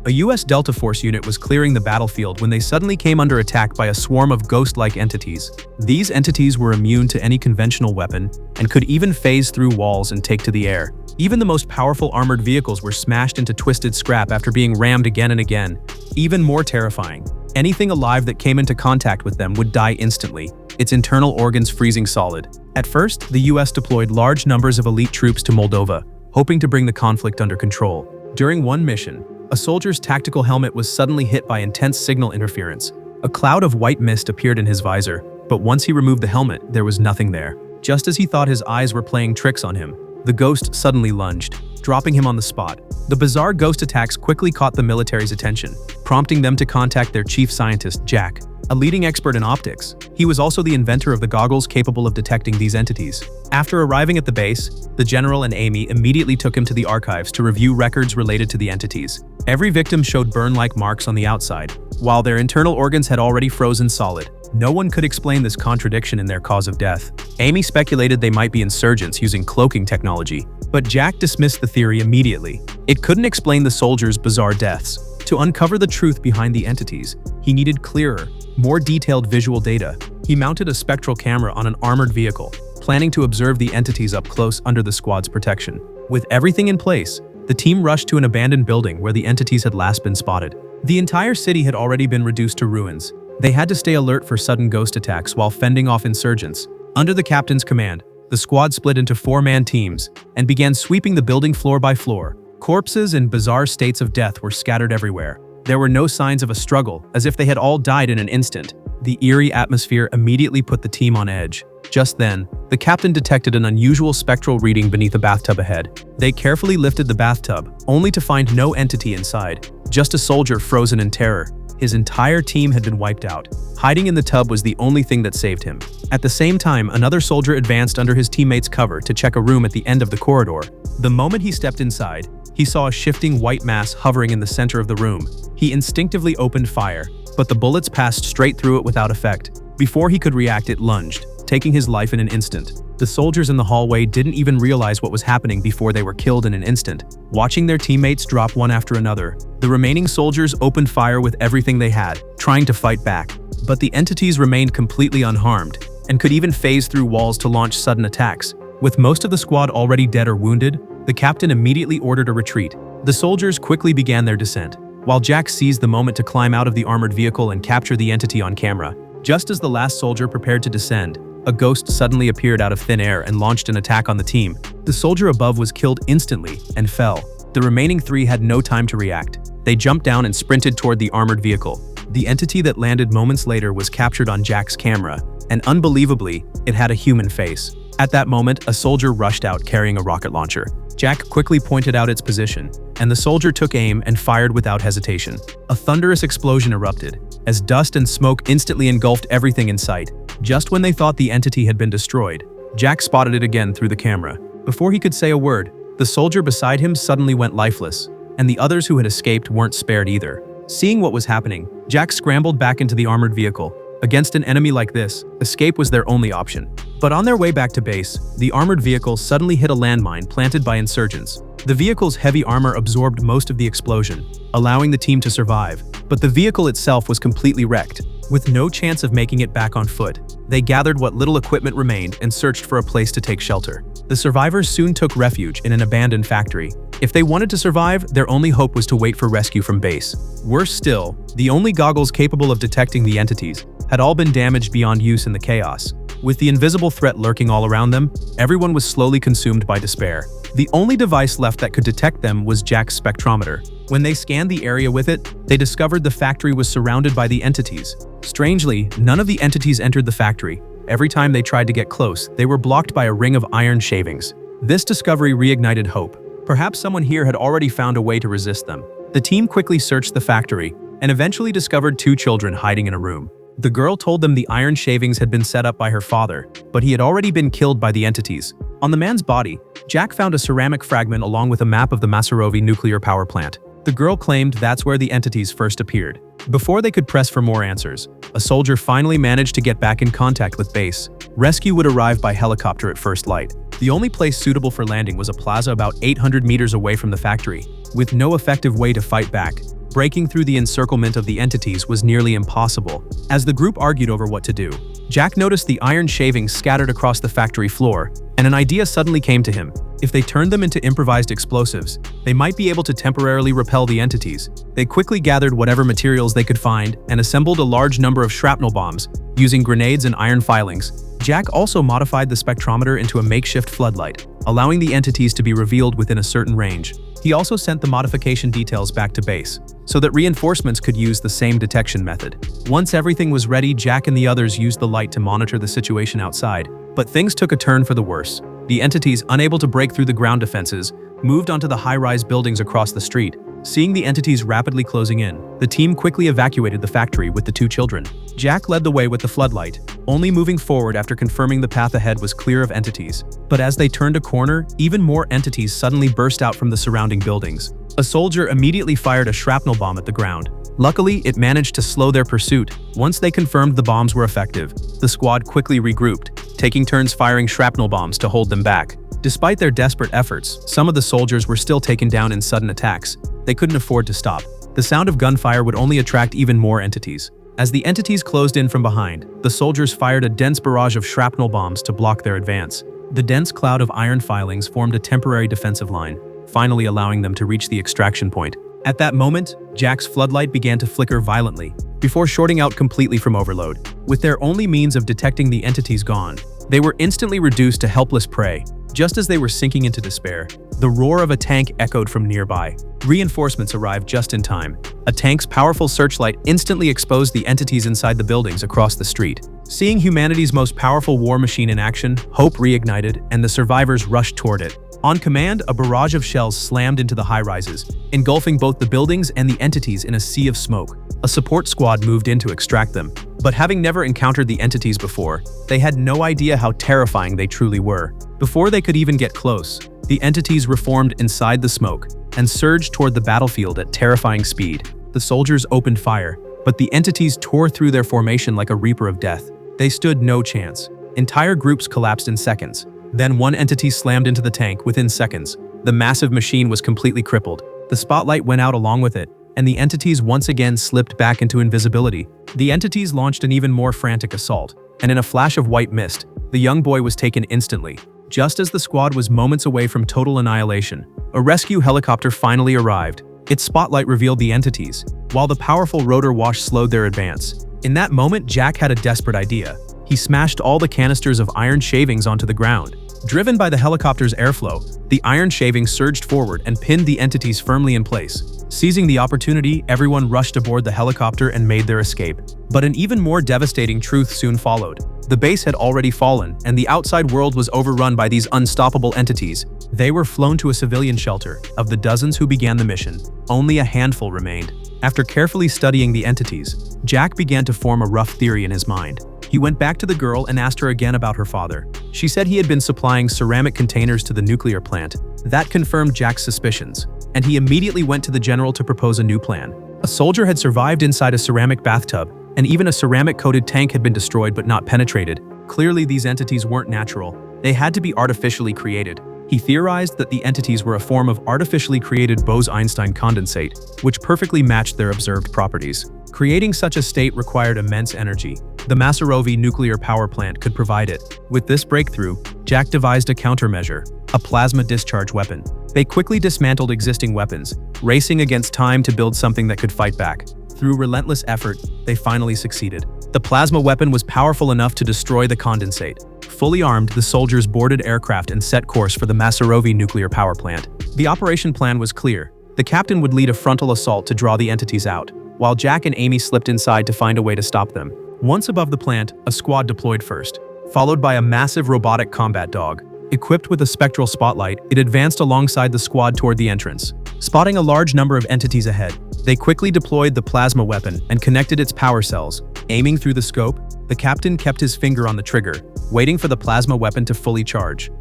A US Delta Force unit was clearing the battlefield when they suddenly came under attack by a swarm of ghost-like entities. These entities were immune to any conventional weapon and could even phase through walls and take to the air. Even the most powerful armored vehicles were smashed into twisted scrap after being rammed again and again. Even more terrifying, anything alive that came into contact with them would die instantly, its internal organs freezing solid. At first, the US deployed large numbers of elite troops to Moldova, hoping to bring the conflict under control. During one mission, a soldier's tactical helmet was suddenly hit by intense signal interference. A cloud of white mist appeared in his visor, but once he removed the helmet, there was nothing there. Just as he thought his eyes were playing tricks on him, the ghost suddenly lunged, dropping him on the spot. The bizarre ghost attacks quickly caught the military's attention, prompting them to contact their chief scientist, Jack, a leading expert in optics. He was also the inventor of the goggles capable of detecting these entities. After arriving at the base, the general and Amy immediately took him to the archives to review records related to the entities. Every victim showed burn-like marks on the outside, while their internal organs had already frozen solid. No one could explain this contradiction in their cause of death. Amy speculated they might be insurgents using cloaking technology, but Jack dismissed the theory immediately. It couldn't explain the soldiers' bizarre deaths. To uncover the truth behind the entities, he needed clearer, more detailed visual data. He mounted a spectral camera on an armored vehicle, planning to observe the entities up close under the squad's protection. With everything in place, the team rushed to an abandoned building where the entities had last been spotted. The entire city had already been reduced to ruins. They had to stay alert for sudden ghost attacks while fending off insurgents. Under the captain's command, the squad split into 4-man teams and began sweeping the building floor by floor. Corpses and bizarre states of death were scattered everywhere. There were no signs of a struggle, as if they had all died in an instant. The eerie atmosphere immediately put the team on edge. Just then, the captain detected an unusual spectral reading beneath a bathtub ahead. They carefully lifted the bathtub, only to find no entity inside, just a soldier frozen in terror. His entire team had been wiped out. Hiding in the tub was the only thing that saved him. At the same time, another soldier advanced under his teammate's cover to check a room at the end of the corridor. The moment he stepped inside, he saw a shifting white mass hovering in the center of the room. He instinctively opened fire, but the bullets passed straight through it without effect. Before he could react, it lunged, taking his life in an instant. The soldiers in the hallway didn't even realize what was happening before they were killed in an instant. Watching their teammates drop one after another, the remaining soldiers opened fire with everything they had, trying to fight back. But the entities remained completely unharmed, and could even phase through walls to launch sudden attacks. With most of the squad already dead or wounded, the captain immediately ordered a retreat. The soldiers quickly began their descent, while Jack seized the moment to climb out of the armored vehicle and capture the entity on camera. Just as the last soldier prepared to descend, a ghost suddenly appeared out of thin air and launched an attack on the team. The soldier above was killed instantly and fell. The remaining 3 had no time to react. They jumped down and sprinted toward the armored vehicle. The entity that landed moments later was captured on Jack's camera, and unbelievably, it had a human face. At that moment, a soldier rushed out carrying a rocket launcher. Jack quickly pointed out its position, and the soldier took aim and fired without hesitation. A thunderous explosion erupted, as dust and smoke instantly engulfed everything in sight. Just when they thought the entity had been destroyed, Jack spotted it again through the camera. Before he could say a word, the soldier beside him suddenly went lifeless, and the others who had escaped weren't spared either. Seeing what was happening, Jack scrambled back into the armored vehicle. Against an enemy like this, escape was their only option. But on their way back to base, the armored vehicle suddenly hit a landmine planted by insurgents. The vehicle's heavy armor absorbed most of the explosion, allowing the team to survive. But the vehicle itself was completely wrecked. With no chance of making it back on foot, they gathered what little equipment remained and searched for a place to take shelter. The survivors soon took refuge in an abandoned factory. If they wanted to survive, their only hope was to wait for rescue from base. Worse still, the only goggles capable of detecting the entities had all been damaged beyond use in the chaos. With the invisible threat lurking all around them, everyone was slowly consumed by despair. The only device left that could detect them was Jack's spectrometer. When they scanned the area with it, they discovered the factory was surrounded by the entities. Strangely, none of the entities entered the factory. Every time they tried to get close, they were blocked by a ring of iron shavings. This discovery reignited hope. Perhaps someone here had already found a way to resist them. The team quickly searched the factory and eventually discovered 2 children hiding in a room. The girl told them the iron shavings had been set up by her father, but he had already been killed by the entities. On the man's body, Jack found a ceramic fragment along with a map of the Masarovi nuclear power plant. The girl claimed that's where the entities first appeared. Before they could press for more answers, a soldier finally managed to get back in contact with base. Rescue would arrive by helicopter at first light. The only place suitable for landing was a plaza about 800 meters away from the factory. With no effective way to fight back, breaking through the encirclement of the entities was nearly impossible. As the group argued over what to do, Jack noticed the iron shavings scattered across the factory floor, and an idea suddenly came to him. If they turned them into improvised explosives, they might be able to temporarily repel the entities. They quickly gathered whatever materials they could find and assembled a large number of shrapnel bombs, using grenades and iron filings. Jack also modified the spectrometer into a makeshift floodlight, allowing the entities to be revealed within a certain range. He also sent the modification details back to base, so that reinforcements could use the same detection method. Once everything was ready, Jack and the others used the light to monitor the situation outside. But things took a turn for the worse. The entities, unable to break through the ground defenses, moved onto the high-rise buildings across the street. Seeing the entities rapidly closing in, the team quickly evacuated the factory with the two children. Jack led the way with the floodlight, only moving forward after confirming the path ahead was clear of entities. But as they turned a corner, even more entities suddenly burst out from the surrounding buildings. A soldier immediately fired a shrapnel bomb at the ground. Luckily, it managed to slow their pursuit. Once they confirmed the bombs were effective, the squad quickly regrouped, taking turns firing shrapnel bombs to hold them back. Despite their desperate efforts, some of the soldiers were still taken down in sudden attacks. They couldn't afford to stop. The sound of gunfire would only attract even more entities. As the entities closed in from behind, the soldiers fired a dense barrage of shrapnel bombs to block their advance. The dense cloud of iron filings formed a temporary defensive line, finally allowing them to reach the extraction point. At that moment, Jack's floodlight began to flicker violently, before shorting out completely from overload. With their only means of detecting the entities gone, they were instantly reduced to helpless prey. Just as they were sinking into despair, the roar of a tank echoed from nearby. Reinforcements arrived just in time. A tank's powerful searchlight instantly exposed the entities inside the buildings across the street. Seeing humanity's most powerful war machine in action, hope reignited, and the survivors rushed toward it. On command, a barrage of shells slammed into the high-rises, engulfing both the buildings and the entities in a sea of smoke. A support squad moved in to extract them, but having never encountered the entities before, they had no idea how terrifying they truly were. Before they could even get close, the entities reformed inside the smoke and surged toward the battlefield at terrifying speed. The soldiers opened fire, but the entities tore through their formation like a reaper of death. They stood no chance. Entire groups collapsed in seconds. Then one entity slammed into the tank within seconds. The massive machine was completely crippled. The spotlight went out along with it, and the entities once again slipped back into invisibility. The entities launched an even more frantic assault, and in a flash of white mist, the young boy was taken instantly. Just as the squad was moments away from total annihilation, a rescue helicopter finally arrived. Its spotlight revealed the entities, while the powerful rotor wash slowed their advance. In that moment, Jack had a desperate idea. He smashed all the canisters of iron shavings onto the ground. Driven by the helicopter's airflow, the iron shavings surged forward and pinned the entities firmly in place. Seizing the opportunity, everyone rushed aboard the helicopter and made their escape. But an even more devastating truth soon followed. The base had already fallen, and the outside world was overrun by these unstoppable entities. They were flown to a civilian shelter. Of the dozens who began the mission, only a handful remained. After carefully studying the entities, Jack began to form a rough theory in his mind. He went back to the girl and asked her again about her father. She said he had been supplying ceramic containers to the nuclear plant. That confirmed Jack's suspicions, and he immediately went to the general to propose a new plan. A soldier had survived inside a ceramic bathtub, and even a ceramic-coated tank had been destroyed but not penetrated. Clearly, these entities weren't natural. They had to be artificially created. He theorized that the entities were a form of artificially created Bose-Einstein condensate, which perfectly matched their observed properties. Creating such a state required immense energy. The Masarovi nuclear power plant could provide it. With this breakthrough, Jack devised a countermeasure, a plasma discharge weapon. They quickly dismantled existing weapons, racing against time to build something that could fight back. Through relentless effort, they finally succeeded. The plasma weapon was powerful enough to destroy the condensate. Fully armed, the soldiers boarded aircraft and set course for the Masarovi nuclear power plant. The operation plan was clear. The captain would lead a frontal assault to draw the entities out, while Jack and Amy slipped inside to find a way to stop them. Once above the plant, a squad deployed first, followed by a massive robotic combat dog. Equipped with a spectral spotlight, it advanced alongside the squad toward the entrance. Spotting a large number of entities ahead, they quickly deployed the plasma weapon and connected its power cells. Aiming through the scope, the captain kept his finger on the trigger, waiting for the plasma weapon to fully charge.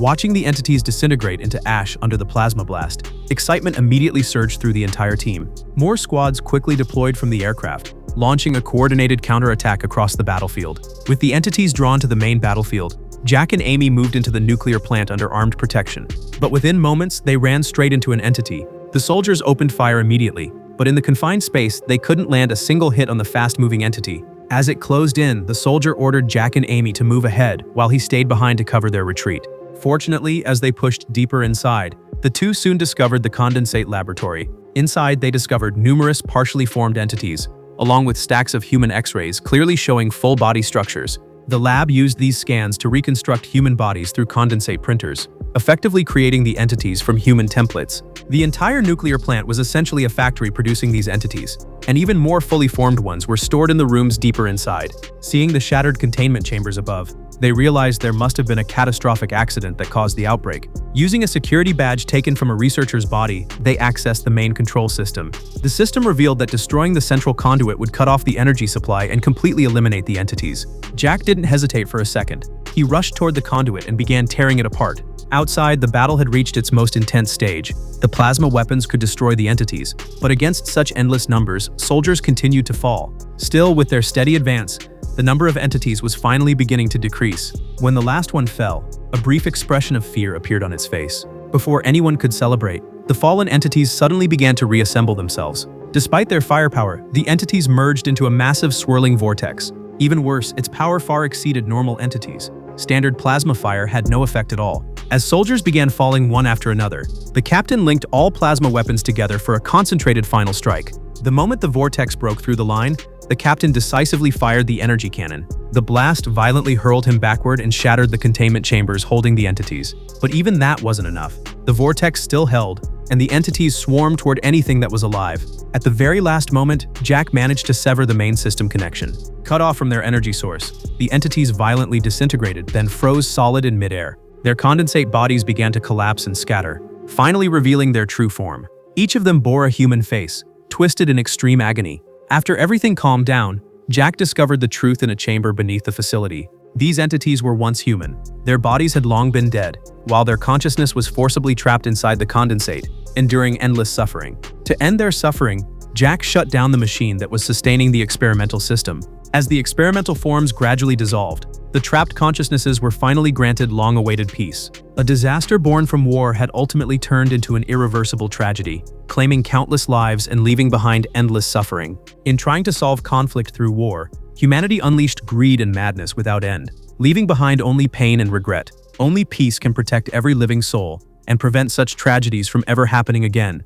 Watching the entities disintegrate into ash under the plasma blast, excitement immediately surged through the entire team. More squads quickly deployed from the aircraft, launching a coordinated counterattack across the battlefield. With the entities drawn to the main battlefield, Jack and Amy moved into the nuclear plant under armed protection. But within moments, they ran straight into an entity. The soldiers opened fire immediately, but in the confined space, they couldn't land a single hit on the fast-moving entity. As it closed in, the soldier ordered Jack and Amy to move ahead while he stayed behind to cover their retreat. Fortunately, as they pushed deeper inside, the two soon discovered the condensate laboratory. Inside, they discovered numerous partially formed entities, along with stacks of human X-rays clearly showing full body structures. The lab used these scans to reconstruct human bodies through condensate printers, effectively creating the entities from human templates. The entire nuclear plant was essentially a factory producing these entities, and even more fully formed ones were stored in the rooms deeper inside. Seeing the shattered containment chambers above, they realized there must have been a catastrophic accident that caused the outbreak. Using a security badge taken from a researcher's body, they accessed the main control system. The system revealed that destroying the central conduit would cut off the energy supply and completely eliminate the entities. Jack didn't hesitate for a second. He rushed toward the conduit and began tearing it apart. Outside, the battle had reached its most intense stage. The plasma weapons could destroy the entities, but against such endless numbers, soldiers continued to fall. Still, with their steady advance, the number of entities was finally beginning to decrease. When the last one fell, a brief expression of fear appeared on its face. Before anyone could celebrate, the fallen entities suddenly began to reassemble themselves. Despite their firepower, the entities merged into a massive swirling vortex. Even worse, its power far exceeded normal entities. Standard plasma fire had no effect at all. As soldiers began falling one after another, the captain linked all plasma weapons together for a concentrated final strike. The moment the vortex broke through the line, the captain decisively fired the energy cannon. The blast violently hurled him backward and shattered the containment chambers holding the entities. But even that wasn't enough. The vortex still held, and the entities swarmed toward anything that was alive. At the very last moment, Jack managed to sever the main system connection. Cut off from their energy source, the entities violently disintegrated, then froze solid in midair. Their condensate bodies began to collapse and scatter, finally revealing their true form. Each of them bore a human face, twisted in extreme agony. After everything calmed down, Jack discovered the truth in a chamber beneath the facility. These entities were once human. Their bodies had long been dead, while their consciousness was forcibly trapped inside the condensate, enduring endless suffering. To end their suffering, Jack shut down the machine that was sustaining the experimental system. As the experimental forms gradually dissolved, the trapped consciousnesses were finally granted long-awaited peace. A disaster born from war had ultimately turned into an irreversible tragedy, claiming countless lives and leaving behind endless suffering. In trying to solve conflict through war, humanity unleashed greed and madness without end, leaving behind only pain and regret. Only peace can protect every living soul and prevent such tragedies from ever happening again.